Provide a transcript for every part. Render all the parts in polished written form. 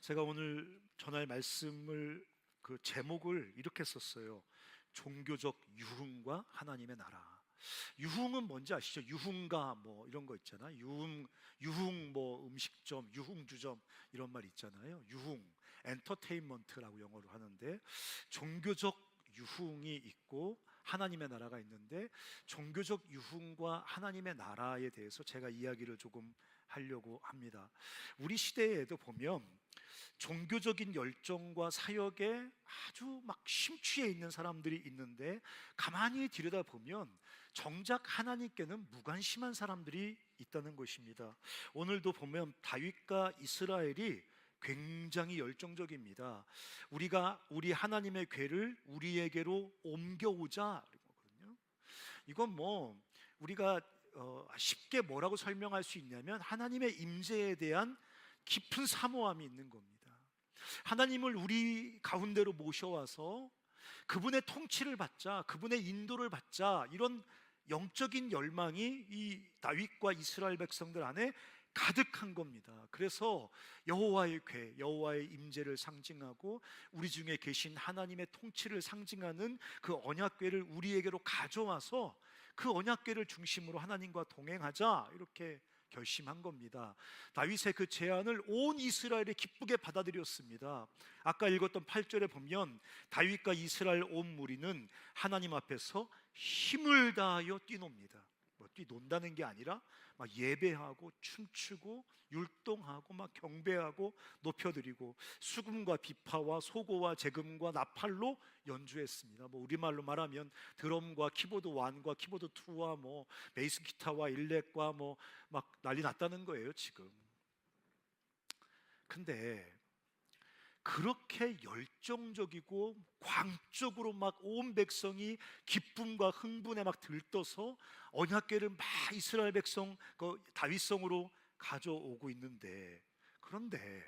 제가 오늘 전할 말씀을 그 제목을 이렇게 썼어요. 종교적 유흥과 하나님의 나라. 유흥은 뭔지 아시죠? 유흥가 뭐 이런 거 있잖아요. 유흥 뭐 음식점, 유흥주점 이런 말 있잖아요. 유흥, 엔터테인먼트라고 영어로 하는데, 종교적 유흥이 있고 하나님의 나라가 있는데, 종교적 유흥과 하나님의 나라에 대해서 제가 이야기를 조금 하려고 합니다. 우리 시대에도 보면 종교적인 열정과 사역에 아주 막 심취해 있는 사람들이 있는데, 가만히 들여다보면 정작 하나님께는 무관심한 사람들이 있다는 것입니다. 오늘도 보면 다윗과 이스라엘이 굉장히 열정적입니다. 우리 하나님의 궤를 우리에게로 옮겨오자 이거거든요. 이건 뭐 우리가 쉽게 뭐라고 설명할 수 있냐면, 하나님의 임재에 대한 깊은 사모함이 있는 겁니다. 하나님을 우리 가운데로 모셔와서 그분의 통치를 받자, 그분의 인도를 받자, 이런 영적인 열망이 이 다윗과 이스라엘 백성들 안에 가득한 겁니다. 그래서 여호와의 궤, 여호와의 임재를 상징하고 우리 중에 계신 하나님의 통치를 상징하는 그 언약궤를 우리에게로 가져와서 그 언약궤를 중심으로 하나님과 동행하자, 이렇게 결심한 겁니다. 다윗의 그 제안을 온 이스라엘이 기쁘게 받아들였습니다. 아까 읽었던 8절에 보면 다윗과 이스라엘 온 무리는 하나님 앞에서 힘을 다하여 뛰놉니다. 뭐 뛰논다는 게 아니라 막 예배하고 춤추고 율동하고 막 경배하고 높여드리고 수금과 비파와 소고와 제금과 나팔로 연주했습니다. 뭐 우리말로 말하면 드럼과 키보드 1과 키보드 2와 뭐 베이스 기타와 일렉과 뭐 막 난리 났다는 거예요 지금. 근데 그렇게 열정적이고 광적으로 막 온 백성이 기쁨과 흥분에 막 들떠서 언약궤를 막 이스라엘 백성 그 다윗성으로 가져오고 있는데, 그런데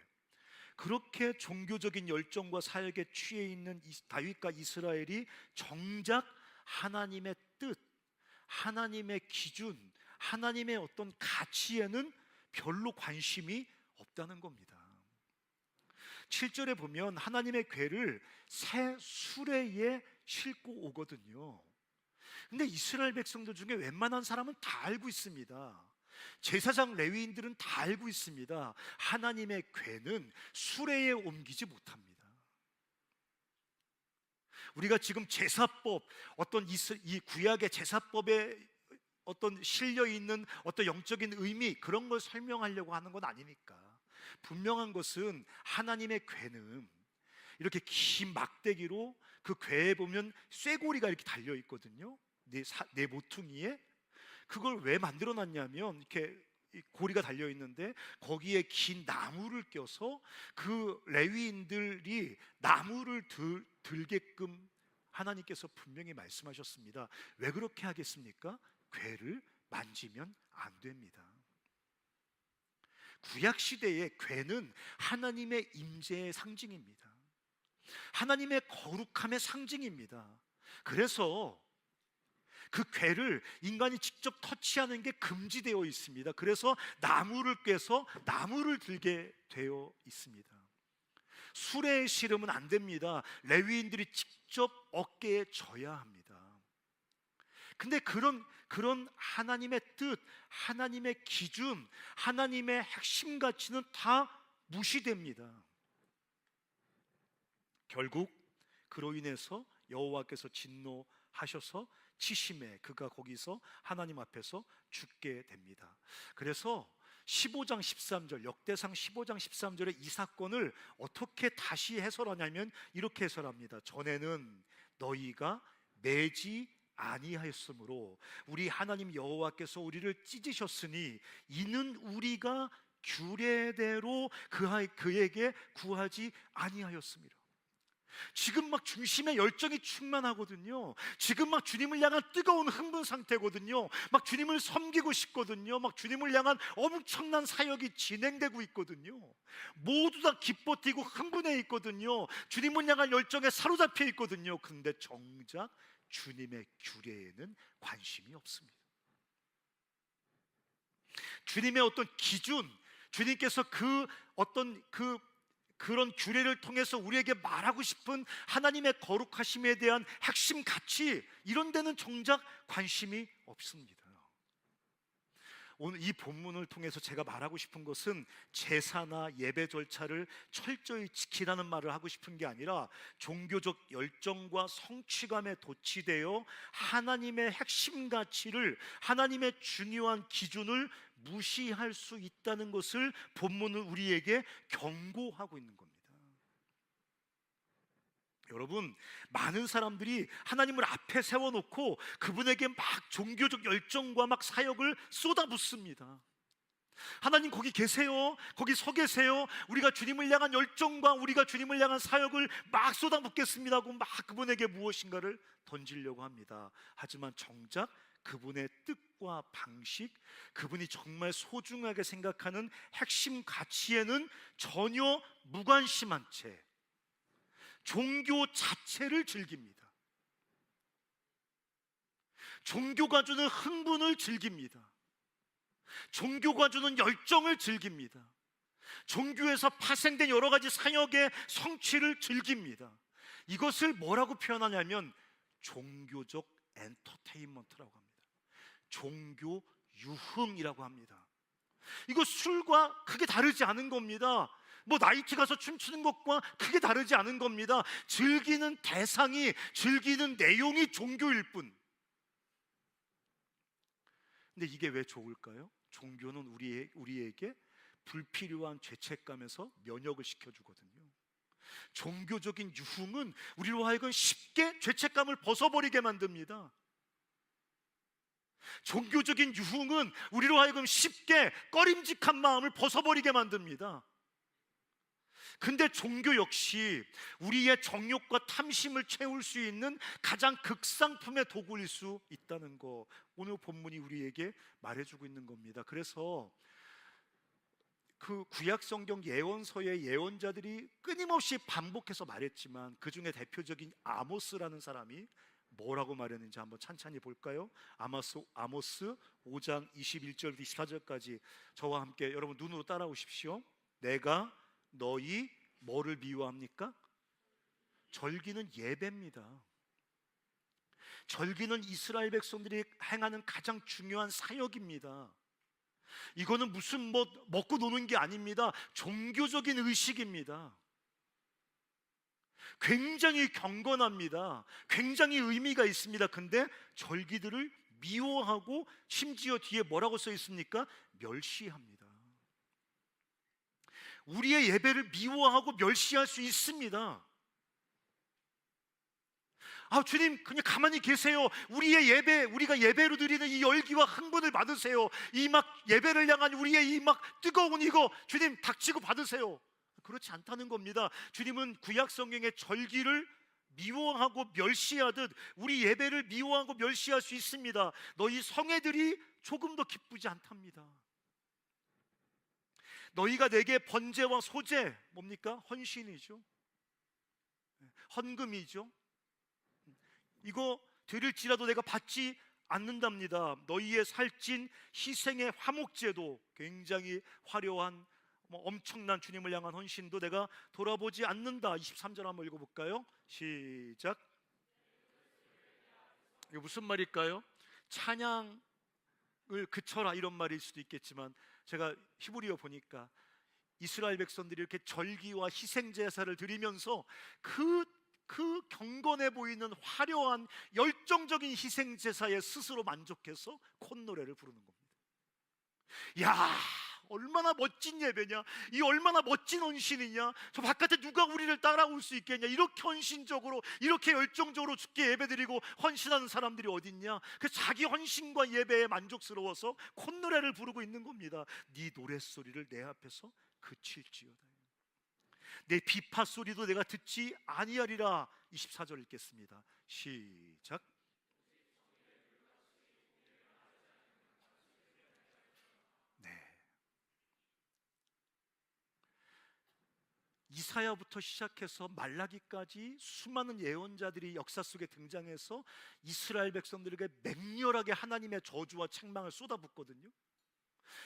그렇게 종교적인 열정과 사역에 취해 있는 다윗과 이스라엘이 정작 하나님의 뜻, 하나님의 기준, 하나님의 어떤 가치에는 별로 관심이 없다는 겁니다. 7절에 보면 하나님의 궤를 새 수레에 싣고 오거든요. 근데 이스라엘 백성들 중에 웬만한 사람은 다 알고 있습니다. 제사장 레위인들은 다 알고 있습니다. 하나님의 궤는 수레에 옮기지 못합니다. 우리가 지금 제사법, 어떤 이 구약의 제사법에 어떤 실려 있는 어떤 영적인 의미, 그런 걸 설명하려고 하는 건 아니니까. 분명한 것은 하나님의 궤는 이렇게 긴 막대기로, 그 궤에 보면 쇠고리가 이렇게 달려 있거든요. 네 모퉁이에. 그걸 왜 만들어 놨냐면, 이렇게 고리가 달려 있는데 거기에 긴 나무를 껴서 그 레위인들이 나무를 들게끔 하나님께서 분명히 말씀하셨습니다. 왜 그렇게 하겠습니까? 궤를 만지면 안 됩니다. 구약 시대의 궤는 하나님의 임재의 상징입니다. 하나님의 거룩함의 상징입니다. 그래서 그 궤를 인간이 직접 터치하는 게 금지되어 있습니다. 그래서 나무를 꿰서 나무를 들게 되어 있습니다. 수레에 실으면 안 됩니다. 레위인들이 직접 어깨에 져야 합니다. 근데 그런 하나님의 뜻, 하나님의 기준, 하나님의 핵심 가치는 다 무시됩니다. 결국 그로 인해서 여호와께서 진노하셔서 치심에 그가 거기서 하나님 앞에서 죽게 됩니다. 그래서 15장 13절, 역대상 15장 13절에 이 사건을 어떻게 다시 해설하냐면 이렇게 해설합니다. 전에는 너희가 매지 아니하였으므로 우리 하나님 여호와께서 우리를 찢으셨으니 이는 우리가 규례대로 그에게 구하지 아니하였습니다. 지금 막 중심에 열정이 충만하거든요. 지금 막 주님을 향한 뜨거운 흥분 상태거든요. 막 주님을 섬기고 싶거든요. 막 주님을 향한 엄청난 사역이 진행되고 있거든요. 모두 다 기뻐 뛰고 흥분해 있거든요. 주님을 향한 열정에 사로잡혀 있거든요. 그런데 정작 주님의 규례에는 관심이 없습니다. 주님의 어떤 기준, 주님께서 그 어떤 그 그런 규례를 통해서 우리에게 말하고 싶은 하나님의 거룩하심에 대한 핵심 가치, 이런 데는 정작 관심이 없습니다. 오늘 이 본문을 통해서 제가 말하고 싶은 것은 제사나 예배 절차를 철저히 지키라는 말을 하고 싶은 게 아니라 종교적 열정과 성취감에 도취되어 하나님의 핵심 가치를, 하나님의 중요한 기준을 무시할 수 있다는 것을 본문은 우리에게 경고하고 있는 겁니다. 여러분, 많은 사람들이 하나님을 앞에 세워놓고 그분에게 막 종교적 열정과 막 사역을 쏟아붓습니다. 하나님 거기 계세요, 거기 서 계세요, 우리가 주님을 향한 열정과 우리가 주님을 향한 사역을 막 쏟아붓겠습니다 하고 막 그분에게 무엇인가를 던지려고 합니다. 하지만 정작 그분의 뜻과 방식, 그분이 정말 소중하게 생각하는 핵심 가치에는 전혀 무관심한 채 종교 자체를 즐깁니다. 종교가 주는 흥분을 즐깁니다. 종교가 주는 열정을 즐깁니다. 종교에서 파생된 여러 가지 사역의 성취를 즐깁니다. 이것을 뭐라고 표현하냐면 종교적 엔터테인먼트라고 합니다. 종교 유흥이라고 합니다. 이거 술과 크게 다르지 않은 겁니다. 뭐 나이트 가서 춤추는 것과 크게 다르지 않은 겁니다. 즐기는 대상이, 즐기는 내용이 종교일 뿐. 근데 이게 왜 좋을까요? 종교는 우리에게 불필요한 죄책감에서 면역을 시켜주거든요. 종교적인 유흥은 우리로 하여금 쉽게 죄책감을 벗어버리게 만듭니다. 종교적인 유흥은 우리로 하여금 쉽게 꺼림직한 마음을 벗어버리게 만듭니다. 근데 종교 역시 우리의 정욕과 탐심을 채울 수 있는 가장 극상품의 도구일 수 있다는 거, 오늘 본문이 우리에게 말해주고 있는 겁니다. 그래서 그 구약 성경 예언서의 예언자들이 끊임없이 반복해서 말했지만 그 중에 대표적인 아모스라는 사람이 뭐라고 말했는지 한번 찬찬히 볼까요? 아모스 5장 21절부터 24절까지 저와 함께 여러분 눈으로 따라오십시오. 내가 너희 뭐를 미워합니까? 절기는 예배입니다. 절기는 이스라엘 백성들이 행하는 가장 중요한 사역입니다. 이거는 무슨 먹고 노는 게 아닙니다. 종교적인 의식입니다. 굉장히 경건합니다. 굉장히 의미가 있습니다. 근데 절기들을 미워하고 심지어 뒤에 뭐라고 써 있습니까? 멸시합니다. 우리의 예배를 미워하고 멸시할 수 있습니다. 아, 주님 그냥 가만히 계세요. 우리의 예배, 우리가 예배로 드리는 이 열기와 흥분을 받으세요. 이 막 예배를 향한 우리의 이 막 뜨거운 이거 주님 닥치고 받으세요. 그렇지 않다는 겁니다. 주님은 구약 성경의 절기를 미워하고 멸시하듯 우리 예배를 미워하고 멸시할 수 있습니다. 너희 성회들이 조금 더 기쁘지 않답니다. 너희가 내게 번제와 소제, 뭡니까? 헌신이죠. 헌금이죠. 이거 드릴지라도 내가 받지 않는답니다. 너희의 살찐 희생의 화목제도, 굉장히 화려한 엄청난 주님을 향한 헌신도 내가 돌아보지 않는다. 23절 한번 읽어볼까요? 시작. 이게 무슨 말일까요? 찬양을 그쳐라 이런 말일 수도 있겠지만 제가 히브리어 보니까 이스라엘 백성들이 이렇게 절기와 희생 제사를 드리면서 그 경건해 보이는 화려한 열정적인 희생 제사에 스스로 만족해서 콧노래를 부르는 겁니다. 야, 얼마나 멋진 예배냐, 이 얼마나 멋진 헌신이냐, 저 바깥에 누가 우리를 따라올 수 있겠냐, 이렇게 헌신적으로 이렇게 열정적으로 주께 예배드리고 헌신하는 사람들이 어딨냐. 그 자기 헌신과 예배에 만족스러워서 콧노래를 부르고 있는 겁니다. 네 노랫소리를 내 앞에서 그칠지어다. 내 비파 소리도 내가 듣지 아니하리라. 24절 읽겠습니다. 시작. 이사야부터 시작해서 말라기까지 수많은 예언자들이 역사 속에 등장해서 이스라엘 백성들에게 맹렬하게 하나님의 저주와 책망을 쏟아붓거든요.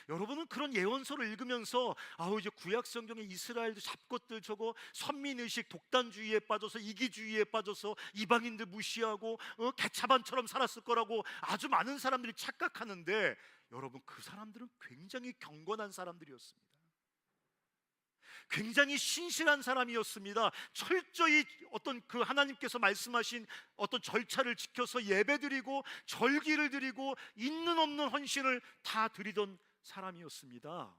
여러분은 그런 예언서를 읽으면서 아우 이제 구약 성경에 이스라엘도 잡것들 저거 선민의식 독단주의에 빠져서 이기주의에 빠져서 이방인들 무시하고 개차반처럼 살았을 거라고 아주 많은 사람들이 착각하는데, 여러분 그 사람들은 굉장히 경건한 사람들이었습니다. 굉장히 신실한 사람이었습니다. 철저히 어떤 그 하나님께서 말씀하신 어떤 절차를 지켜서 예배드리고 절기를 드리고 있는 없는 헌신을 다 드리던 사람이었습니다.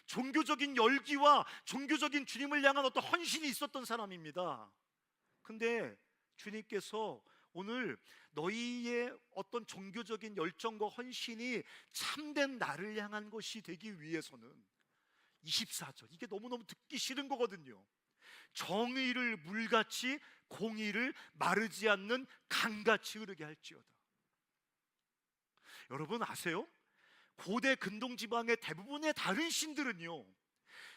종교적인 열기와 종교적인 주님을 향한 어떤 헌신이 있었던 사람입니다. 근데 주님께서 오늘 너희의 어떤 종교적인 열정과 헌신이 참된 나를 향한 것이 되기 위해서는 24절, 이게 너무너무 듣기 싫은 거거든요. 정의를 물같이 공의를 마르지 않는 강같이 흐르게 할지어다. 여러분 아세요? 고대 근동지방의 대부분의 다른 신들은요,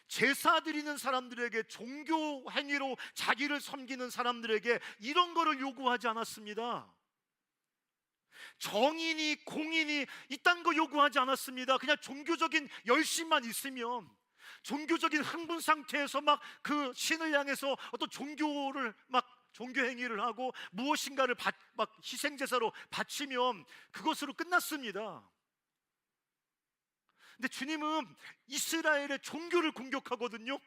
제사 드리는 사람들에게, 종교 행위로 자기를 섬기는 사람들에게 이런 거를 요구하지 않았습니다. 정인이 공인이 이딴 거 요구하지 않았습니다. 그냥 종교적인 열심만 있으면, 종교적인 흥분 상태에서 막 그 신을 향해서 어떤 종교를 막 종교 행위를 하고 무엇인가를 막 희생 제사로 바치면 그것으로 끝났습니다. 근데 주님은 이스라엘의 종교를 공격하거든요.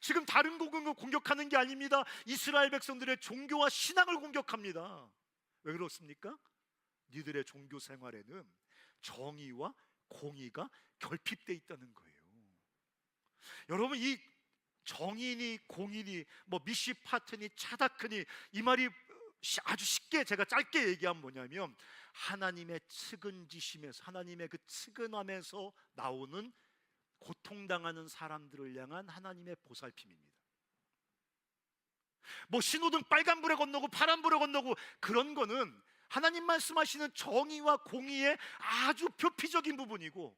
지금 다른 곡을 공격하는 게 아닙니다. 이스라엘 백성들의 종교와 신앙을 공격합니다. 왜 그렇습니까? 니들의 종교 생활에는 정의와 공의가 결핍되어 있다는 거예요. 여러분 이 정인이 공인이 뭐 미시파트니 차다크니 이 말이 아주 쉽게 제가 짧게 얘기하면 뭐냐면 하나님의 측은지심에서, 하나님의 그 측은함에서 나오는 고통당하는 사람들을 향한 하나님의 보살핌입니다. 뭐 신호등 빨간불에 건너고 파란불에 건너고 그런 거는 하나님 말씀하시는 정의와 공의의 아주 표피적인 부분이고,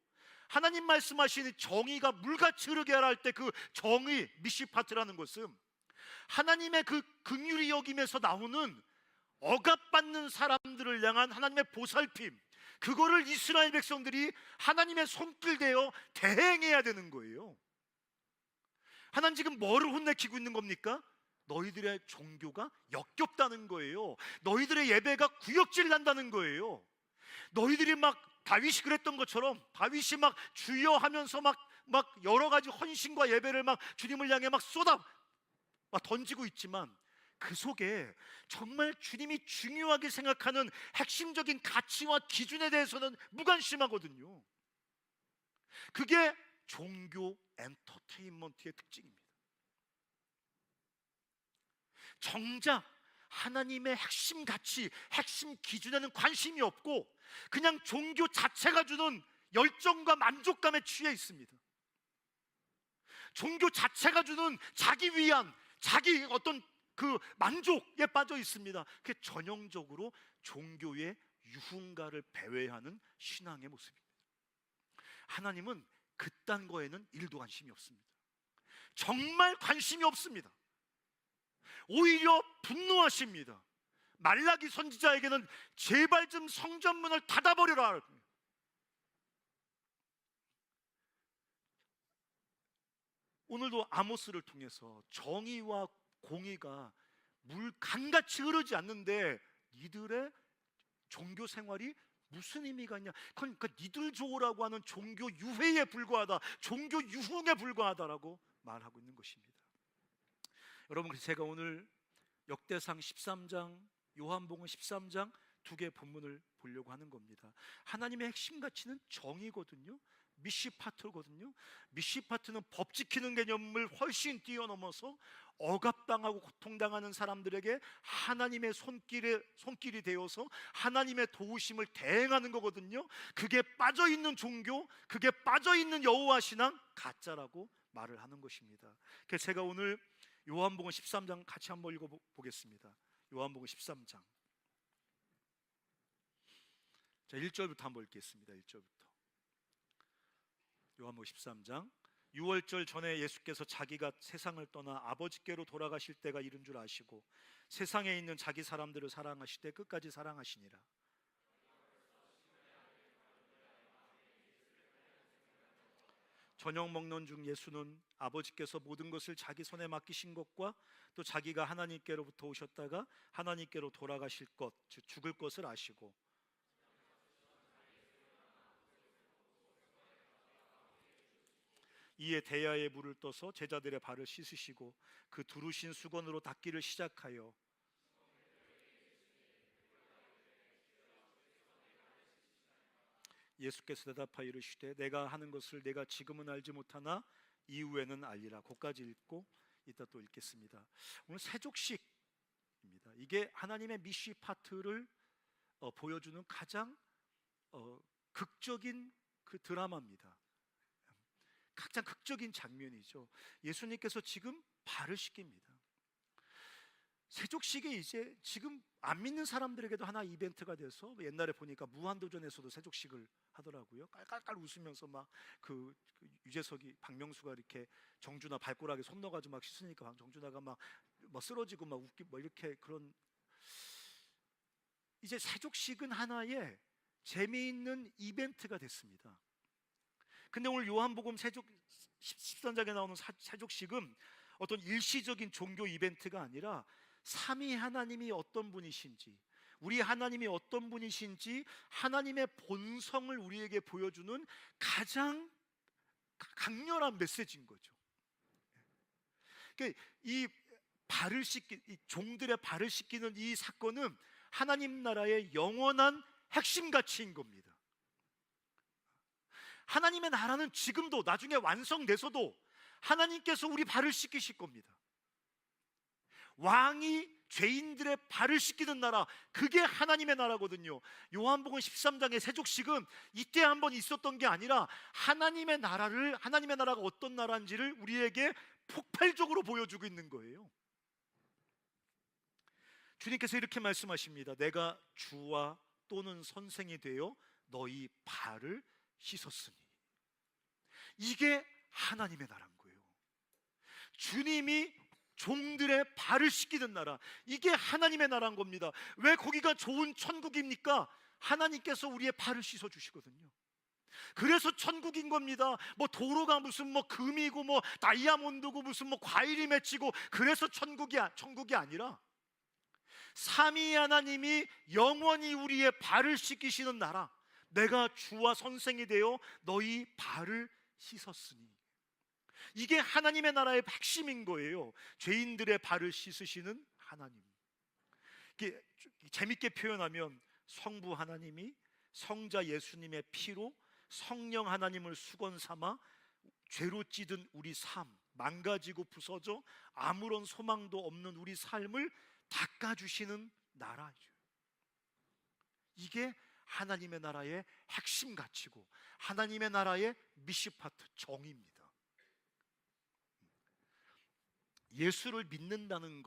하나님 말씀하시는 정의가 물같이 흐르게 하라 할 때 그 정의 미시파트라는 것은 하나님의 그 긍휼히 여김에서 나오는 억압받는 사람들을 향한 하나님의 보살핌, 그거를 이스라엘 백성들이 하나님의 손길대어 대행해야 되는 거예요. 하나님 지금 뭐를 혼내키고 있는 겁니까? 너희들의 종교가 역겹다는 거예요. 너희들의 예배가 구역질 난다는 거예요. 너희들이 막 다윗이 그랬던 것처럼 다윗이 막 주여 하면서 막 여러 가지 헌신과 예배를 막 주님을 향해 막 막 던지고 있지만 그 속에 정말 주님이 중요하게 생각하는 핵심적인 가치와 기준에 대해서는 무관심하거든요. 그게 종교 엔터테인먼트의 특징입니다. 정작 하나님의 핵심 가치, 핵심 기준에는 관심이 없고 그냥 종교 자체가 주는 열정과 만족감에 취해 있습니다. 종교 자체가 주는 자기 위안, 자기 어떤 그 만족에 빠져 있습니다. 그게 전형적으로 종교의 유흥가를 배회하는 신앙의 모습입니다. 하나님은 그딴 거에는 1도 관심이 없습니다. 정말 관심이 없습니다. 오히려 분노하십니다. 말라기 선지자에게는 제발 좀 성전문을 닫아버려라. 오늘도 아모스를 통해서 정의와 공의가 물강같이 흐르지 않는데 니들의 종교 생활이 무슨 의미가 있냐? 그러니까 니들 좋으라고 하는 종교 유회에 불과하다, 종교 유흥에 불과하다라고 말하고 있는 것입니다. 여러분, 제가 오늘 역대상 13장, 요한복음 13장 두 개의 본문을 보려고 하는 겁니다. 하나님의 핵심 가치는 정의거든요. 미시파트거든요. 미시파트는 법 지키는 개념을 훨씬 뛰어넘어서 억압당하고 고통당하는 사람들에게 하나님의 손길이 되어서 하나님의 도우심을 대행하는 거거든요. 그게 빠져있는 종교, 그게 빠져있는 여호와 신앙, 가짜라고 말을 하는 것입니다. 그래서 제가 오늘 요한복음 13장 같이 한번 읽어보겠습니다. 요한복음 13장, 자 1절부터 한번 읽겠습니다. 1절부터. 요한복음 13장, 6월절 전에 예수께서 자기가 세상을 떠나 아버지께로 돌아가실 때가 이른 줄 아시고 세상에 있는 자기 사람들을 사랑하실 때 끝까지 사랑하시니라. 저녁 먹는 중 예수는 아버지께서 모든 것을 자기 손에 맡기신 것과 또 자기가 하나님께로부터 오셨다가 하나님께로 돌아가실 것, 즉 죽을 것을 아시고 이에 대야에 물을 떠서 제자들의 발을 씻으시고 그 두르신 수건으로 닦기를 시작하여 예수께서 대답하여 이르시되 내가 하는 것을 내가 지금은 알지 못하나 이후에는 알리라. 거기까지 읽고 이따 또 읽겠습니다. 오늘 세족식입니다. 이게 하나님의 미시 파트를 보여주는 가장 극적인 그 드라마입니다. 가장 극적인 장면이죠. 예수님께서 지금 발을 씻깁니다. 세족식이 이제 지금 안 믿는 사람들에게도 하나 이벤트가 돼서 옛날에 보니까 무한도전에서도 세족식을 하더라고요. 깔깔깔 웃으면서 막 그 유재석이 박명수가 이렇게 정준하 발가락에 손 넣어가지고 막 씻으니까 정준하가 막 쓰러지고 막 웃기 뭐 이렇게 그런. 이제 세족식은 하나의 재미있는 이벤트가 됐습니다. 근데 오늘 요한복음 13장에 나오는 세족식은 어떤 일시적인 종교 이벤트가 아니라 삼위 하나님이 어떤 분이신지, 우리 하나님이 어떤 분이신지 하나님의 본성을 우리에게 보여주는 가장 강렬한 메시지인 거죠. 그러니까 이 종들의 발을 씻기는 이 사건은 하나님 나라의 영원한 핵심 가치인 겁니다. 하나님의 나라는 지금도 나중에 완성돼서도 하나님께서 우리 발을 씻기실 겁니다. 왕이 죄인들의 발을 씻기는 나라, 그게 하나님의 나라거든요. 요한복음 13장의 세족식은 이때 한번 있었던 게 아니라 하나님의 나라가 어떤 나라인지를 우리에게 폭발적으로 보여주고 있는 거예요. 주님께서 이렇게 말씀하십니다. 내가 주와 또는 선생이 되어 너희 발을 씻었으니. 이게 하나님의 나라인 거예요. 주님이 종들의 발을 씻기는 나라, 이게 하나님의 나라인 겁니다. 왜 거기가 좋은 천국입니까? 하나님께서 우리의 발을 씻어 주시거든요. 그래서 천국인 겁니다. 뭐 도로가 무슨 뭐 금이고 뭐 다이아몬드고 무슨 뭐 과일이 맺히고 그래서 천국이 아니라 삼위 하나님이 영원히 우리의 발을 씻기시는 나라, 내가 주와 선생이 되어 너희 발을 씻었으니. 이게 하나님의 나라의 핵심인 거예요. 죄인들의 발을 씻으시는 하나님. 이게 재밌게 표현하면 성부 하나님이 성자 예수님의 피로 성령 하나님을 수건 삼아 죄로 찌든 우리 삶, 망가지고 부서져 아무런 소망도 없는 우리 삶을 닦아주시는 나라죠. 이게 하나님의 나라의 핵심 가치고 하나님의 나라의 미시파트 정의입니다. 예수를 믿는다는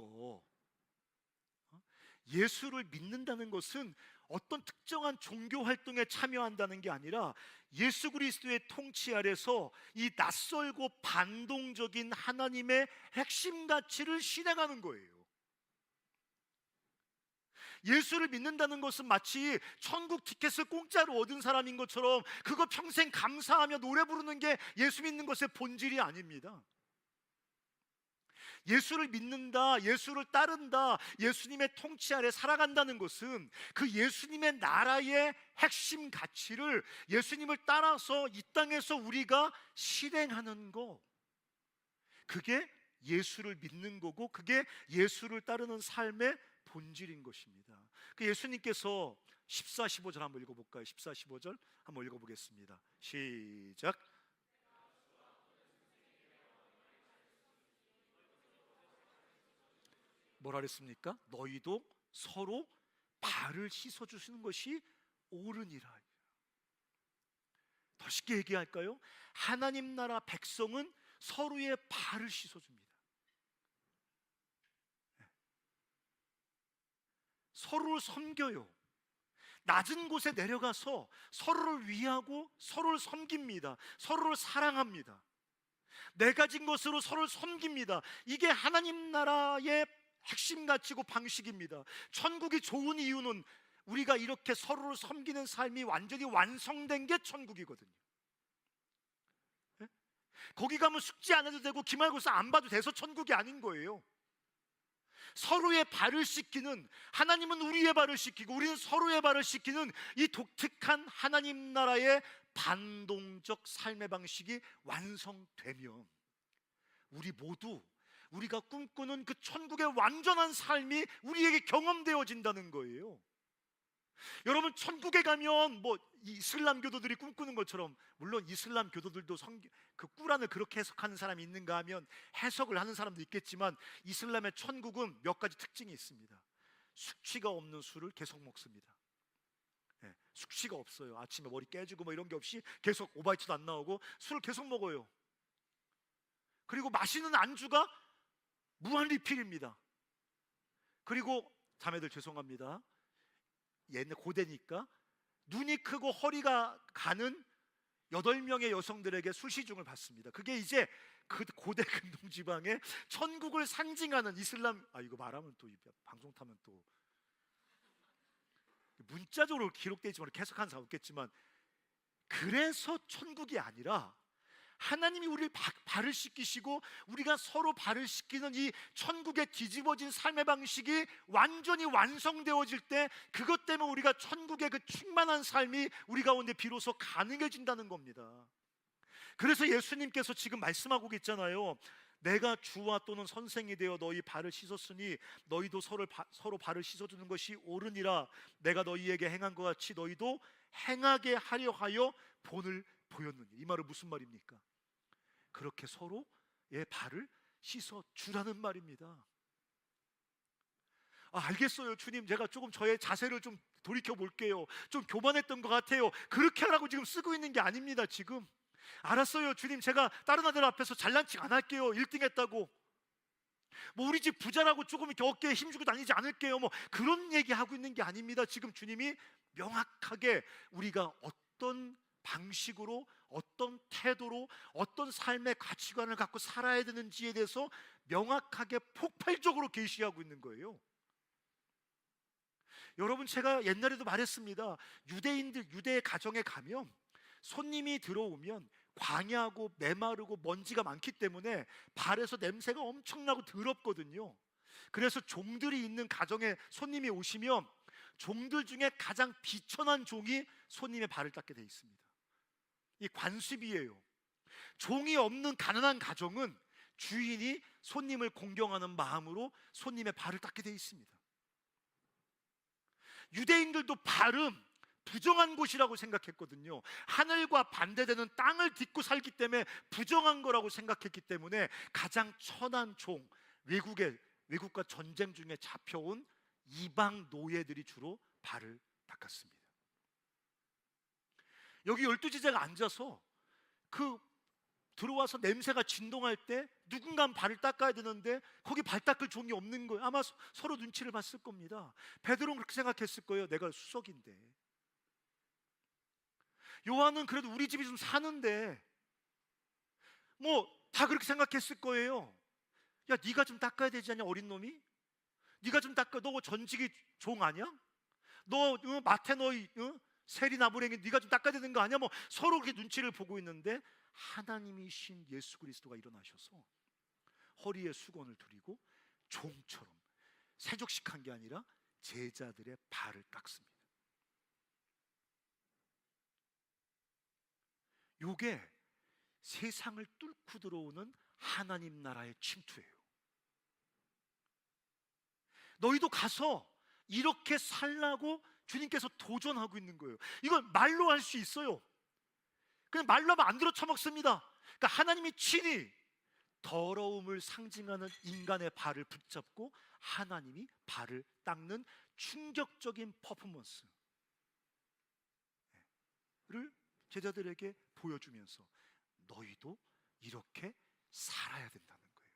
것은 어떤 특정한 종교 활동에 참여한다는 게 아니라 예수 그리스도의 통치 아래서 이 낯설고 반동적인 하나님의 핵심 가치를 실행하는 거예요. 예수를 믿는다는 것은 마치 천국 티켓을 공짜로 얻은 사람인 것처럼 그거 평생 감사하며 노래 부르는 게 예수 믿는 것의 본질이 아닙니다. 예수를 믿는다, 예수를 따른다, 예수님의 통치 아래 살아간다는 것은 그 예수님의 나라의 핵심 가치를 예수님을 따라서 이 땅에서 우리가 실행하는 거, 그게 예수를 믿는 거고 그게 예수를 따르는 삶의 본질인 것입니다. 그 예수님께서 14, 15절 한번 읽어볼까요? 14, 15절 한번 읽어보겠습니다. 시작. 뭐라 그랬습니까? 너희도 서로 발을 씻어주시는 것이 옳으니라. 더 쉽게 얘기할까요? 하나님 나라 백성은 서로의 발을 씻어줍니다. 서로를 섬겨요. 낮은 곳에 내려가서 서로를 위하고 서로를 섬깁니다. 서로를 사랑합니다. 내 가진 것으로 서로를 섬깁니다. 이게 하나님 나라의 핵심 가치고 방식입니다. 천국이 좋은 이유는 우리가 이렇게 서로를 섬기는 삶이 완전히 완성된 게 천국이거든요. 거기 가면 숙제 안 해도 되고 기말고사 안 봐도 돼서 천국이 아닌 거예요. 서로의 발을 씻기는, 하나님은 우리의 발을 씻기고 우리는 서로의 발을 씻기는 이 독특한 하나님 나라의 반동적 삶의 방식이 완성되면 우리 모두 우리가 꿈꾸는 그 천국의 완전한 삶이 우리에게 경험되어진다는 거예요. 여러분, 천국에 가면 뭐 이슬람 교도들이 꿈꾸는 것처럼, 물론 이슬람 교도들도 그 꾸란을 그렇게 해석하는 사람이 있는가 하면 해석을 하는 사람도 있겠지만, 이슬람의 천국은 몇 가지 특징이 있습니다. 숙취가 없는 술을 계속 먹습니다. 네, 숙취가 없어요. 아침에 머리 깨지고 뭐 이런 게 없이 계속 오바이트도 안 나오고 술을 계속 먹어요. 그리고 마시는 안주가 무한 리필입니다. 그리고 자매들 죄송합니다, 옛날 고대니까 눈이 크고 허리가 가는 8명의 여성들에게 술시중을 받습니다. 그게 이제 그 고대 근동지방의 천국을 상징하는 이슬람, 이거 말하면 또 방송 타면 또 문자적으로 기록되지만 해석하는 사람 없겠지만, 그래서 천국이 아니라 하나님이 우리를 발을 씻기시고 우리가 서로 발을 씻기는 이 천국의 뒤집어진 삶의 방식이 완전히 완성되어질 때, 그것 때문에 우리가 천국의 그 충만한 삶이 우리 가운데 비로소 가능해진다는 겁니다. 그래서 예수님께서 지금 말씀하고 있잖아요. 내가 주와 또는 선생이 되어 너희 발을 씻었으니 너희도 서로 발을 씻어주는 것이 옳으니라. 내가 너희에게 행한 것 같이 너희도 행하게 하려 하여 본을 보였느니. 이 말은 무슨 말입니까? 그렇게 서로의 발을 씻어 주라는 말입니다. 알겠어요 주님, 제가 조금 저의 자세를 좀 돌이켜 볼게요. 좀 교만했던 것 같아요. 그렇게 하라고 지금 쓰고 있는 게 아닙니다. 지금 알았어요 주님, 제가 다른 아들 앞에서 잘난 척 안 할게요. 1등 했다고, 뭐 우리 집 부자라고 조금 이렇게 어깨에 힘주고 다니지 않을게요, 뭐 그런 얘기 하고 있는 게 아닙니다. 지금 주님이 명확하게 우리가 어떤 방식으로, 어떤 태도로, 어떤 삶의 가치관을 갖고 살아야 되는지에 대해서 명확하게 폭발적으로 계시하고 있는 거예요. 여러분, 제가 옛날에도 말했습니다. 유대의 가정에 가면 손님이 들어오면 광야고 메마르고 먼지가 많기 때문에 발에서 냄새가 엄청나고 더럽거든요. 그래서 종들이 있는 가정에 손님이 오시면 종들 중에 가장 비천한 종이 손님의 발을 닦게 돼 있습니다. 이 관습이에요. 종이 없는 가난한 가정은 주인이 손님을 공경하는 마음으로 손님의 발을 닦게 돼 있습니다. 유대인들도 발은 부정한 곳이라고 생각했거든요. 하늘과 반대되는 땅을 딛고 살기 때문에 부정한 거라고 생각했기 때문에 가장 천한 종, 외국과 전쟁 중에 잡혀온 이방 노예들이 주로 발을 닦았습니다. 여기 12제자가 앉아서 들어와서 냄새가 진동할 때 누군가 발을 닦아야 되는데 거기 발 닦을 종이 없는 거예요. 아마 서로 눈치를 봤을 겁니다. 베드로는 그렇게 생각했을 거예요. 내가 수석인데. 요한은 그래도 우리 집이 좀 사는데, 뭐 다 그렇게 생각했을 거예요. 야, 네가 좀 닦아야 되지 않냐, 어린 놈이? 네가 좀 닦아. 너 전직이 종 아니야? 너 마태 너희 세리 나무랭이 네가 좀 닦아야 되는 거 아니야? 뭐 서로 그렇게 눈치를 보고 있는데, 하나님이신 예수 그리스도가 일어나셔서 허리에 수건을 두리고 종처럼 세족식한 게 아니라 제자들의 발을 닦습니다. 요게 세상을 뚫고 들어오는 하나님 나라의 침투예요. 너희도 가서 이렇게 살라고 주님께서 도전하고 있는 거예요. 이건 말로 할 수 있어요. 그냥 말로 하면 안 들어 처먹습니다. 그러니까 하나님이 친히 더러움을 상징하는 인간의 발을 붙잡고 하나님이 발을 닦는 충격적인 퍼포먼스를 제자들에게 보여주면서 너희도 이렇게 살아야 된다는 거예요.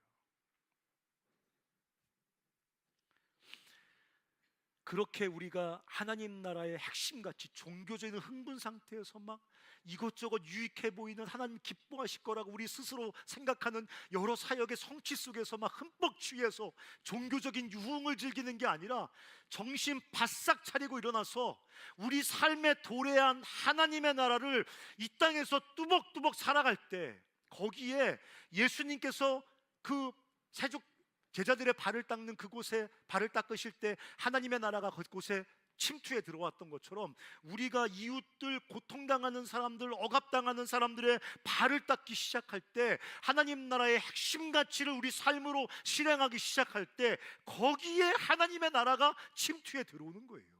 그렇게 우리가 하나님 나라의 핵심같이 종교적인 흥분 상태에서 막 이것저것 유익해 보이는, 하나님 기뻐하실 거라고 우리 스스로 생각하는 여러 사역의 성취 속에서 막 흠뻑 취해서 종교적인 유흥을 즐기는 게 아니라 정신 바싹 차리고 일어나서 우리 삶에 도래한 하나님의 나라를 이 땅에서 뚜벅뚜벅 살아갈 때 거기에 예수님께서 그 세족 제자들의 발을 닦는 그곳에 발을 닦으실 때 하나님의 나라가 그곳에 침투에 들어왔던 것처럼 우리가 이웃들, 고통당하는 사람들, 억압당하는 사람들의 발을 닦기 시작할 때, 하나님 나라의 핵심 가치를 우리 삶으로 실행하기 시작할 때 거기에 하나님의 나라가 침투에 들어오는 거예요.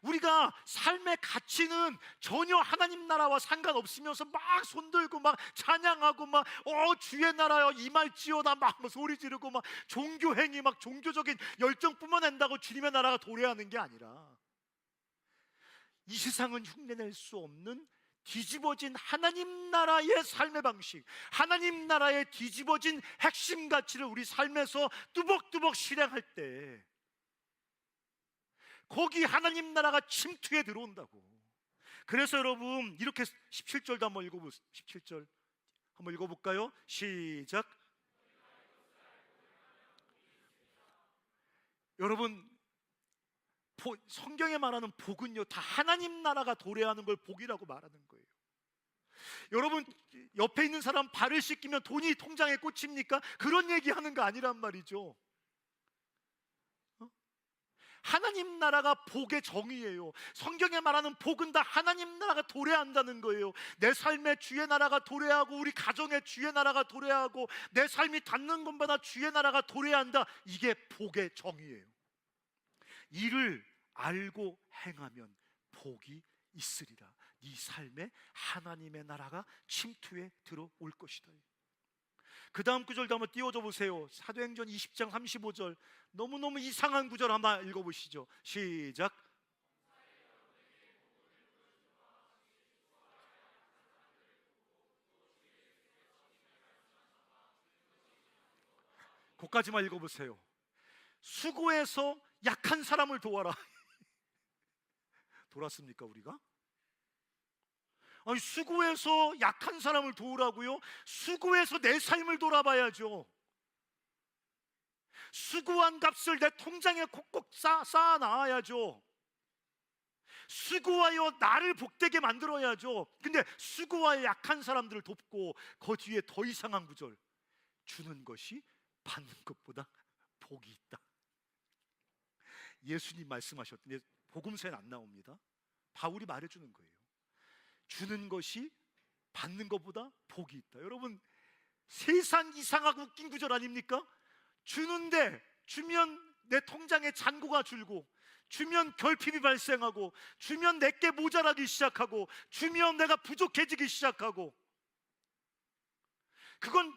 우리가 삶의 가치는 전혀 하나님 나라와 상관없으면서 막 손들고 막 찬양하고 막 주의 나라여 임할지어다 막 소리 지르고 막 종교 행위, 막 종교적인 열정 뿜어낸다고 주님의 나라가 도래하는 게 아니라, 이 세상은 흉내낼 수 없는 뒤집어진 하나님 나라의 삶의 방식, 하나님 나라의 뒤집어진 핵심 가치를 우리 삶에서 뚜벅뚜벅 실행할 때 거기 하나님 나라가 침투에 들어온다고. 그래서 여러분, 이렇게 17절도 한번 읽어보세요. 17절 한번 읽어볼까요? 시작. 여러분, 성경에 말하는 복은요, 다 하나님 나라가 도래하는 걸 복이라고 말하는 거예요. 여러분, 옆에 있는 사람 발을 씻기면 돈이 통장에 꽂힙니까? 그런 얘기하는 거 아니란 말이죠. 하나님 나라가 복의 정의예요. 성경에 말하는 복은 다 하나님 나라가 도래한다는 거예요. 내 삶에 주의 나라가 도래하고 우리 가정에 주의 나라가 도래하고 내 삶이 닿는 곳마다 주의 나라가 도래한다. 이게 복의 정의예요. 이를 알고 행하면 복이 있으리라. 네 삶에 하나님의 나라가 침투에 들어올 것이다. 그 다음 구절도 한번 띄워줘 보세요. 사도행전 20장 35절, 너무너무 이상한 구절 한번 읽어보시죠. 시작. 거기까지만 읽어보세요. 수고해서 약한 사람을 도와라. 돌았습니까 우리가? 아니, 수고해서 약한 사람을 도우라고요? 수고해서 내 삶을 돌아봐야죠. 수고한 값을 내 통장에 콕콕 쌓아 놔야죠. 수고하여 나를 복되게 만들어야죠. 근데 수고하여 약한 사람들을 돕고 그 뒤에 더 이상한 구절, 주는 것이 받는 것보다 복이 있다. 예수님 말씀하셨는데 복음서에는 안 나옵니다. 바울이 말해주는 거예요. 주는 것이 받는 것보다 복이 있다. 여러분, 세상 이상하고 웃긴 구절 아닙니까? 주는데, 주면 내 통장에 잔고가 줄고, 주면 결핍이 발생하고, 주면 내게 모자라기 시작하고, 주면 내가 부족해지기 시작하고, 그건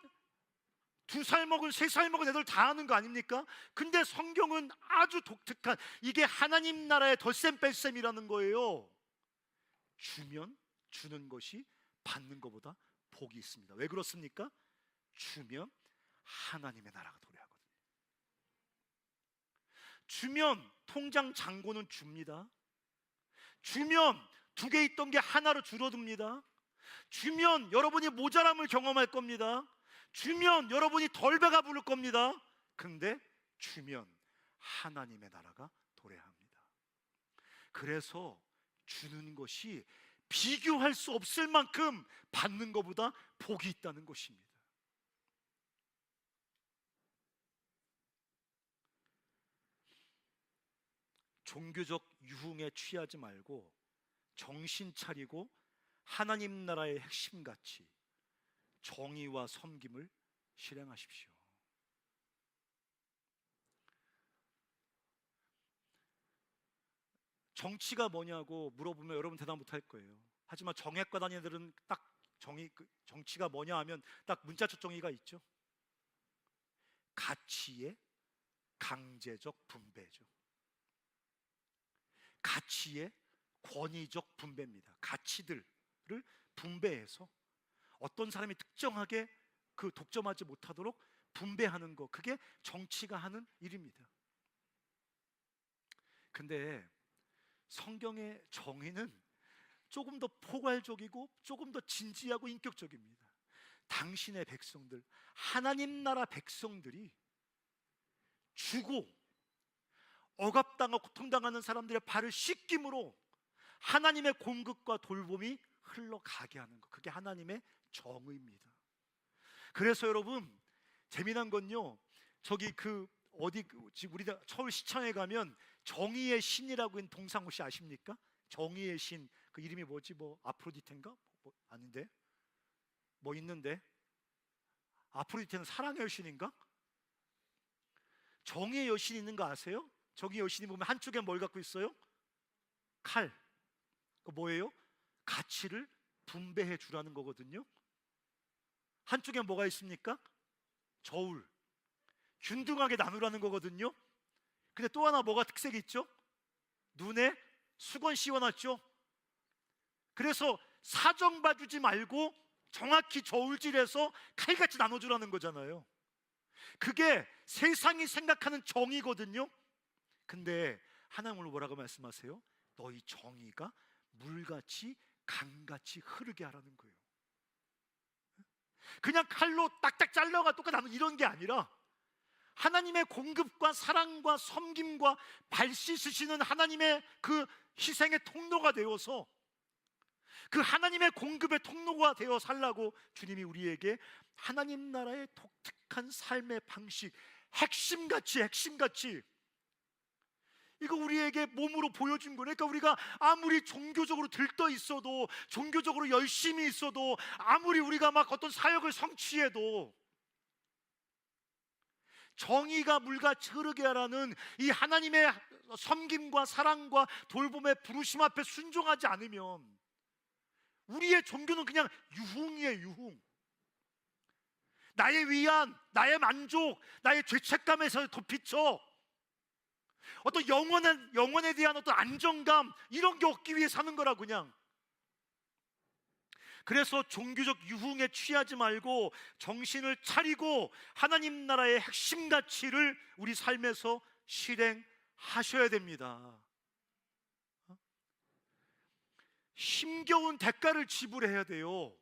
2살 먹은 3살 먹은 애들 다 하는 거 아닙니까? 근데 성경은 아주 독특한, 이게 하나님 나라의 덧셈 뺄셈이라는 거예요. 주는 것이 받는 것보다 복이 있습니다. 왜 그렇습니까? 주면 하나님의 나라가 도래하거든요. 주면 통장 잔고는 줍니다. 주면 2개 있던 게 하나로 줄어듭니다. 주면 여러분이 모자람을 경험할 겁니다. 주면 여러분이 덜 배가 부를 겁니다. 근데 주면 하나님의 나라가 도래합니다. 그래서 주는 것이 비교할 수 없을 만큼 받는 것보다 복이 있다는 것입니다. 종교적 유흥에 취하지 말고 정신 차리고 하나님 나라의 핵심 가치, 정의와 섬김을 실행하십시오. 정치가 뭐냐고 물어보면 여러분 대답 못할 거예요. 하지만 정외과 다니는 애들은 딱 정치가 뭐냐 하면 딱 문자적 정의가 있죠. 가치의 강제적 분배죠. 가치의 권위적 분배입니다. 가치들을 분배해서 어떤 사람이 특정하게 그 독점하지 못하도록 분배하는 거, 그게 정치가 하는 일입니다. 근데 성경의 정의는 조금 더 포괄적이고 조금 더 진지하고 인격적입니다. 당신의 백성들, 하나님 나라 백성들이 주고 억압당하고 고통당하는 사람들의 발을 씻김으로 하나님의 공급과 돌봄이 흘러가게 하는 것, 그게 하나님의 정의입니다. 그래서 여러분, 재미난 건요, 저기 지금 우리 서울 시청에 가면 정의의 신이라고 있는 동상 혹시 아십니까? 정의의 신, 그 이름이 뭐지? 뭐 아프로디테인가? 아닌데? 뭐 있는데? 아프로디테는 사랑의 여신인가? 정의의 여신이 있는 거 아세요? 정의의 여신이 보면 한쪽에 뭘 갖고 있어요? 칼. 그 뭐예요? 가치를 분배해 주라는 거거든요. 한쪽에 뭐가 있습니까? 저울. 균등하게 나누라는 거거든요. 근데 또 하나 뭐가 특색이 있죠? 눈에 수건 씌워놨죠. 그래서 사정 봐주지 말고 정확히 저울질해서 칼같이 나눠주라는 거잖아요. 그게 세상이 생각하는 정의거든요. 근데 하나님 오늘 뭐라고 말씀하세요? 너희 정의가 물같이 강같이 흐르게 하라는 거예요. 그냥 칼로 딱딱 잘라가 똑같이 나누 이런 게 아니라 하나님의 공급과 사랑과 섬김과 발 씻으시는 하나님의 그 희생의 통로가 되어서 그 하나님의 공급의 통로가 되어 살라고 주님이 우리에게 하나님 나라의 독특한 삶의 방식, 핵심같이 이거 우리에게 몸으로 보여준 거예요. 그러니까 우리가 아무리 종교적으로 들떠 있어도, 종교적으로 열심히 있어도, 아무리 우리가 막 어떤 사역을 성취해도 정의가 물같이 흐르게 하라는 이 하나님의 섬김과 사랑과 돌봄의 부르심 앞에 순종하지 않으면 우리의 종교는 그냥 유흥이에요, 유흥. 나의 위안, 나의 만족, 나의 죄책감에서 덮이쳐 어떤 영혼에 대한 어떤 안정감, 이런 게 얻기 위해 사는 거라 그냥. 그래서 종교적 유흥에 취하지 말고 정신을 차리고 하나님 나라의 핵심 가치를 우리 삶에서 실행하셔야 됩니다. 힘겨운 대가를 지불해야 돼요.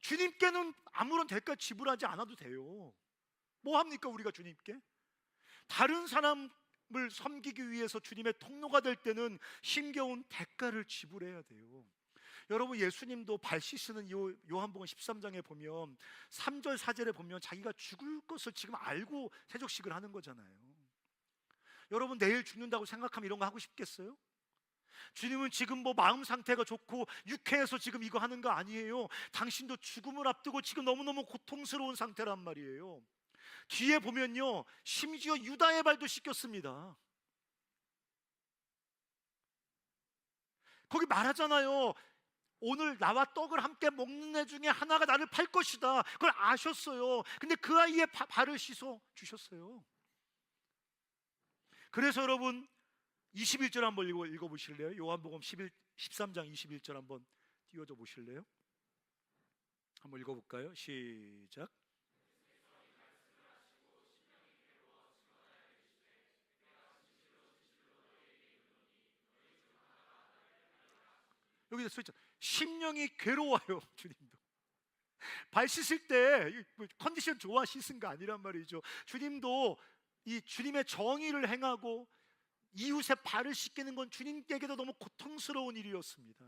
주님께는 아무런 대가 지불하지 않아도 돼요. 뭐 합니까 우리가 주님께? 다른 사람을 섬기기 위해서 주님의 통로가 될 때는 힘겨운 대가를 지불해야 돼요. 여러분, 예수님도 발 씻으는 요한복음 13장에 보면 3절 4절에 보면 자기가 죽을 것을 지금 알고 세족식을 하는 거잖아요. 여러분, 내일 죽는다고 생각하면 이런 거 하고 싶겠어요? 주님은 지금 뭐 마음 상태가 좋고 유쾌해서 지금 이거 하는 거 아니에요. 당신도 죽음을 앞두고 지금 너무너무 고통스러운 상태란 말이에요. 뒤에 보면요, 심지어 유다의 발도 씻겼습니다. 거기 말하잖아요. 오늘 나와 떡을 함께 먹는 애 중에 하나가 나를 팔 것이다. 그걸 아셨어요. 근데 그 아이의 발을 씻어 주셨어요. 그래서 여러분, 21절 한번 읽어보실래요? 요한복음 13장 21절 한번 띄워줘 보실래요? 한번 읽어볼까요? 시작. 여기서 써있죠. 심령이 괴로워요. 주님도 발 씻을 때 컨디션 좋아 씻은 거 아니란 말이죠. 주님도 이 주님의 정의를 행하고 이웃의 발을 씻기는 건 주님께게도 너무 고통스러운 일이었습니다.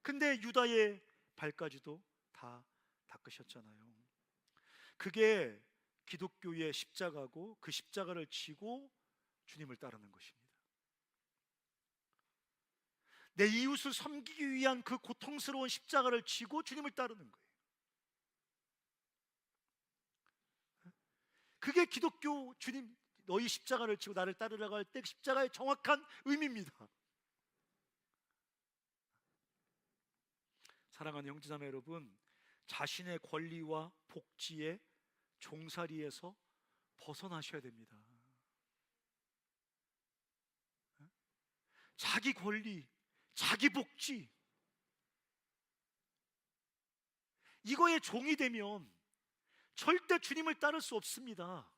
근데 유다의 발까지도 다 닦으셨잖아요. 그게 기독교의 십자가고, 그 십자가를 지고 주님을 따르는 것입니다. 내 이웃을 섬기기 위한 그 고통스러운 십자가를 지고 주님을 따르는 거예요. 그게 기독교, 주님 너희 십자가를 지고 나를 따르라고 할 때 십자가의 정확한 의미입니다. 사랑하는 형제자매 여러분, 자신의 권리와 복지의 종살이에서 벗어나셔야 됩니다. 자기 권리, 자기 복지, 이거에 종이 되면 절대 주님을 따를 수 없습니다.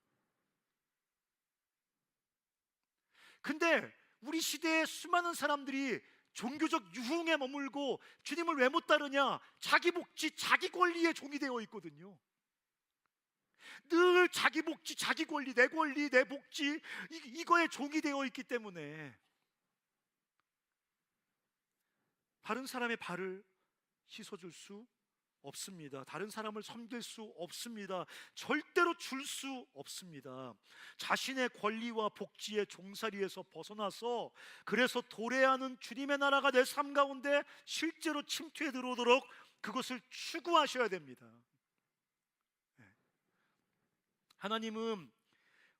근데 우리 시대의 수많은 사람들이 종교적 유흥에 머물고 주님을 왜 못 따르냐? 자기 복지, 자기 권리에 종이 되어 있거든요. 늘 자기 복지, 자기 권리, 내 복지, 이거에 종이 되어 있기 때문에 다른 사람의 발을 씻어줄 수 없습니다. 다른 사람을 섬길 수 없습니다. 절대로 줄 수 없습니다. 자신의 권리와 복지의 종살이에서 벗어나서 그래서 도래하는 주님의 나라가 내 삶 가운데 실제로 침투해 들어오도록 그것을 추구하셔야 됩니다. 하나님은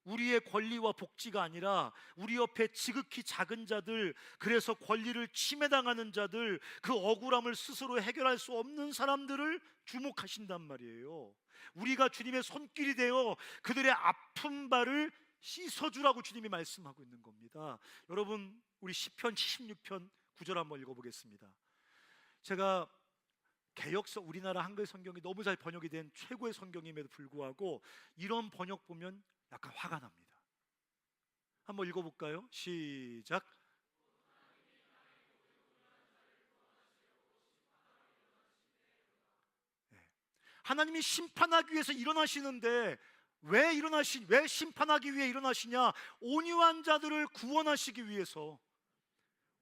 우리의 권리와 복지가 아니라 우리 옆에 지극히 작은 자들, 그래서 권리를 침해당하는 자들, 그 억울함을 스스로 해결할 수 없는 사람들을 주목하신단 말이에요. 우리가 주님의 손길이 되어 그들의 아픈 발을 씻어주라고 주님이 말씀하고 있는 겁니다. 여러분, 우리 시편 76편 9절 한번 읽어보겠습니다. 제가 개역서, 우리나라 한글 성경이 너무 잘 번역이 된 최고의 성경임에도 불구하고 이런 번역 보면 약간 화가 납니다. 한번 읽어볼까요? 시작. 하나님이 심판하기 위해서 일어나시는데 왜 심판하기 위해 일어나시냐? 온유한 자들을 구원하시기 위해서,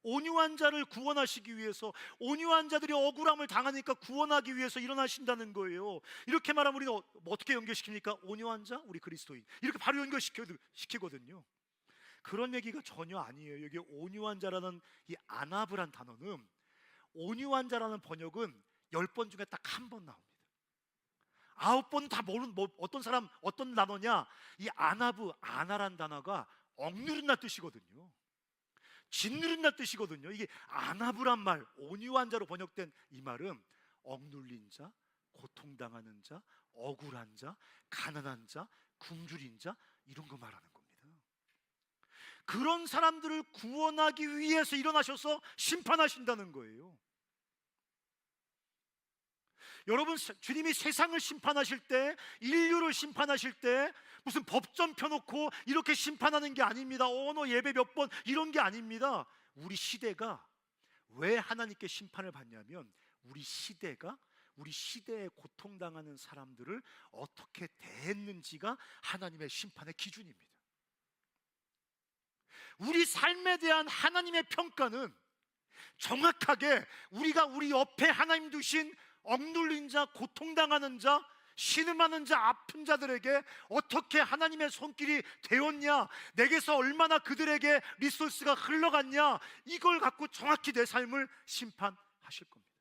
온유한 자를 구원하시기 위해서, 온유한 자들이 억울함을 당하니까 구원하기 위해서 일어나신다는 거예요. 이렇게 말하면 우리가 어떻게 연결시킵니까? 온유한 자, 우리 그리스도인, 이렇게 바로 연결시키거든요. 그런 얘기가 전혀 아니에요. 여기 온유한 자라는 이 아나브란 단어는, 온유한 자라는 번역은 10번 중에 딱 한 번 나옵니다. 9번 다 어떤 사람, 어떤 단어냐? 이 아나브, 아나란 단어가 억누른다 뜻이거든요. 짓누른다 뜻이거든요. 이게 아나브란 말, 온유한 자로 번역된 이 말은 억눌린 자, 고통당하는 자, 억울한 자, 가난한 자, 굶주린 자, 이런 거 말하는 겁니다. 그런 사람들을 구원하기 위해서 일어나셔서 심판하신다는 거예요. 여러분, 주님이 세상을 심판하실 때, 인류를 심판하실 때 무슨 법전 펴놓고 이렇게 심판하는 게 아닙니다. 너 예배 몇 번, 이런 게 아닙니다. 우리 시대가 왜 하나님께 심판을 받냐면, 우리 시대에 고통당하는 사람들을 어떻게 대했는지가 하나님의 심판의 기준입니다. 우리 삶에 대한 하나님의 평가는 정확하게 우리가 우리 옆에 하나님 두신 억눌린 자, 고통당하는 자, 신음하는 자, 아픈 자들에게 어떻게 하나님의 손길이 되었냐, 내게서 얼마나 그들에게 리소스가 흘러갔냐, 이걸 갖고 정확히 내 삶을 심판하실 겁니다.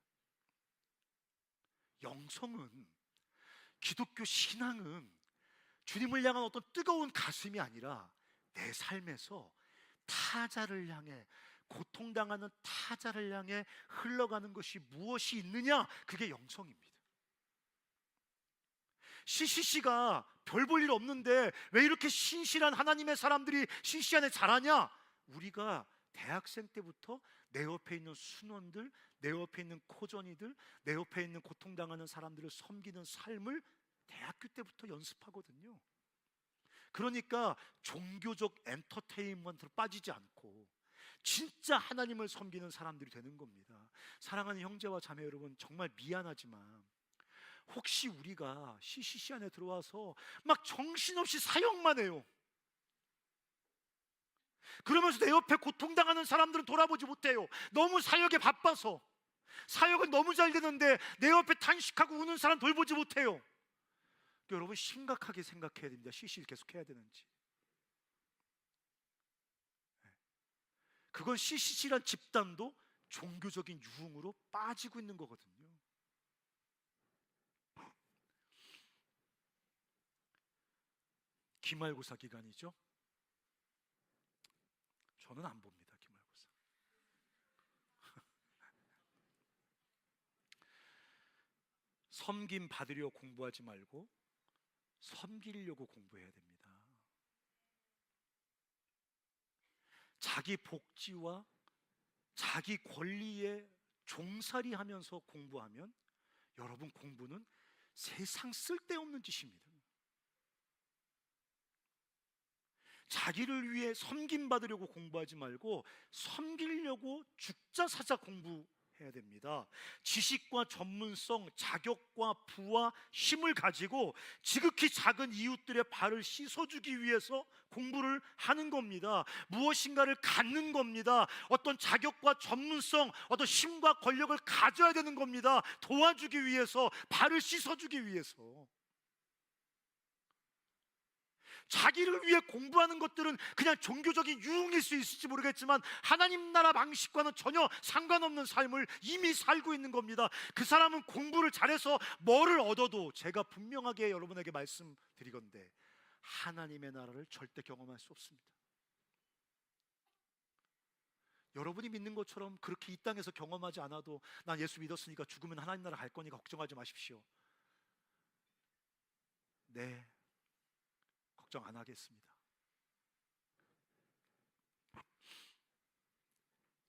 영성은, 기독교 신앙은 주님을 향한 어떤 뜨거운 가슴이 아니라 내 삶에서 타자를 향해, 고통당하는 타자를 향해 흘러가는 것이 무엇이 있느냐, 그게 영성입니다. CCC가 별 볼 일 없는데 왜 이렇게 신실한 하나님의 사람들이 CCC 안에 잘하냐? 우리가 대학생 때부터 내 옆에 있는 순원들, 내 옆에 있는 코전이들, 내 옆에 있는 고통당하는 사람들을 섬기는 삶을 대학교 때부터 연습하거든요. 그러니까 종교적 엔터테인먼트로 빠지지 않고 진짜 하나님을 섬기는 사람들이 되는 겁니다. 사랑하는 형제와 자매 여러분, 정말 미안하지만 혹시 우리가 CCC 안에 들어와서 막 정신없이 사역만 해요. 그러면서 내 옆에 고통당하는 사람들은 돌아보지 못해요. 너무 사역에 바빠서. 사역은 너무 잘 되는데 내 옆에 탄식하고 우는 사람 돌보지 못해요. 여러분, 심각하게 생각해야 됩니다. CC를 계속 해야 되는지. 그건 CCC란 집단도 종교적인 유흥으로 빠지고 있는 거거든요. 기말고사 기간이죠. 저는 안 봅니다, 기말고사. 섬김 받으려 공부하지 말고 섬기려고 공부해야 됩니다. 자기 복지와 자기 권리에 종살이 하면서 공부하면 여러분, 공부는 세상 쓸데없는 짓입니다. 자기를 위해 섬김받으려고 공부하지 말고 섬기려고 죽자 사자 공부해야 해야 됩니다. 지식과 전문성, 자격과 부와 힘을 가지고 지극히 작은 이웃들의 발을 씻어주기 위해서 공부를 하는 겁니다. 무엇인가를 갖는 겁니다. 어떤 자격과 전문성, 어떤 힘과 권력을 가져야 되는 겁니다. 도와주기 위해서, 발을 씻어주기 위해서. 자기를 위해 공부하는 것들은 그냥 종교적인 유흥일 수 있을지 모르겠지만 하나님 나라 방식과는 전혀 상관없는 삶을 이미 살고 있는 겁니다. 그 사람은 공부를 잘해서 뭐를 얻어도, 제가 분명하게 여러분에게 말씀드리건대 하나님의 나라를 절대 경험할 수 없습니다. 여러분이 믿는 것처럼 그렇게 이 땅에서 경험하지 않아도 난 예수 믿었으니까 죽으면 하나님 나라 갈 거니까 걱정하지 마십시오. 네, 걱정 안 하겠습니다.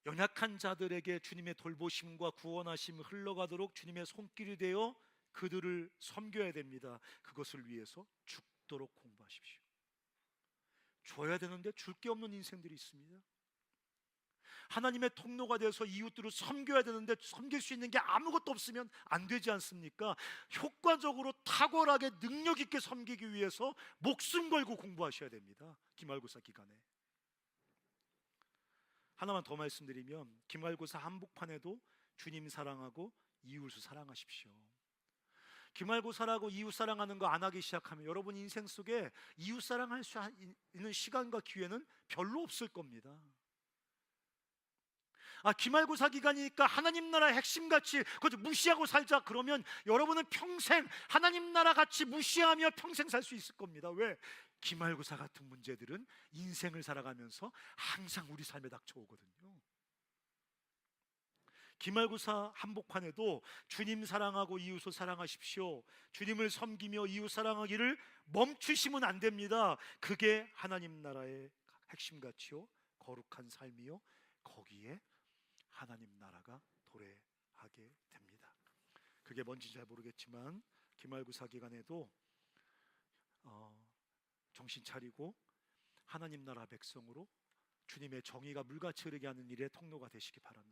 연약한 자들에게 주님의 돌보심과 구원하심이 흘러가도록 주님의 손길이 되어 그들을 섬겨야 됩니다. 그것을 위해서 죽도록 공부하십시오. 줘야 되는데 줄 게 없는 인생들이 있습니다. 하나님의 통로가 돼서 이웃들을 섬겨야 되는데 섬길 수 있는 게 아무것도 없으면 안 되지 않습니까? 효과적으로 탁월하게 능력 있게 섬기기 위해서 목숨 걸고 공부하셔야 됩니다. 기말고사 기간에. 하나만 더 말씀드리면 기말고사 한복판에도 주님 사랑하고 이웃을 사랑하십시오. 기말고사라고 이웃 사랑하는 거 안 하기 시작하면 여러분 인생 속에 이웃 사랑할 수 있는 시간과 기회는 별로 없을 겁니다. 기말고사 기간이니까 하나님 나라 핵심같이 그것을 무시하고 살자 그러면 여러분은 평생 하나님 나라 같이 무시하며 평생 살 수 있을 겁니다. 왜? 기말고사 같은 문제들은 인생을 살아가면서 항상 우리 삶에 닥쳐오거든요. 기말고사 한복판에도 주님 사랑하고 이웃을 사랑하십시오, 주님을 섬기며 이웃 사랑하기를 멈추시면 안 됩니다. 그게 하나님 나라의 핵심가치요 거룩한 삶이요 거기에 하나님 나라가 도래하게 됩니다. 그게 뭔지 잘 모르겠지만 기말고사 기간에도 정신 차리고 하나님 나라 백성으로 주님의 정의가 물같이 흐르게 하는 일의 통로가 되시기 바랍니다.